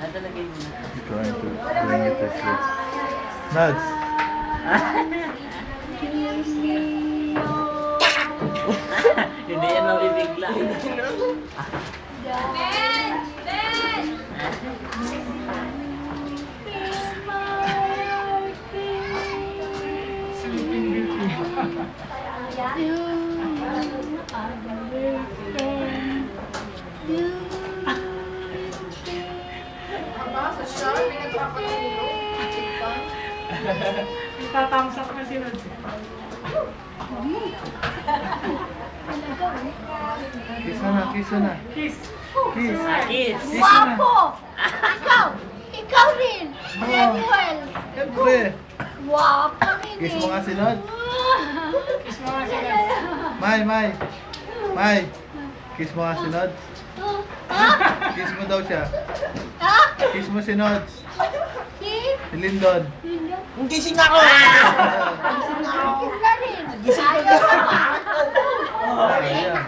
Talagay mo na. Trying to bring it this way. Nuts. Hindi yan mabibigla. Ben! Ben! Tatamsak na si Rod. Kiss na, kiss na. Kiss. Kiss. Kiss. Guwapo! Ikaw! Ikaw rin! Lemuel! Siyempre. Guwapo rin Kiss mo nga si Nod. Kiss mo nga si Rod. May, May. May. Kiss mo nga si Nod. Ha? Kiss mo daw siya. Ha? Kiss mo si Nod. Si? Si Lindon. Gising ako! Kiss na rin! Ayaw ka ba? Ayan.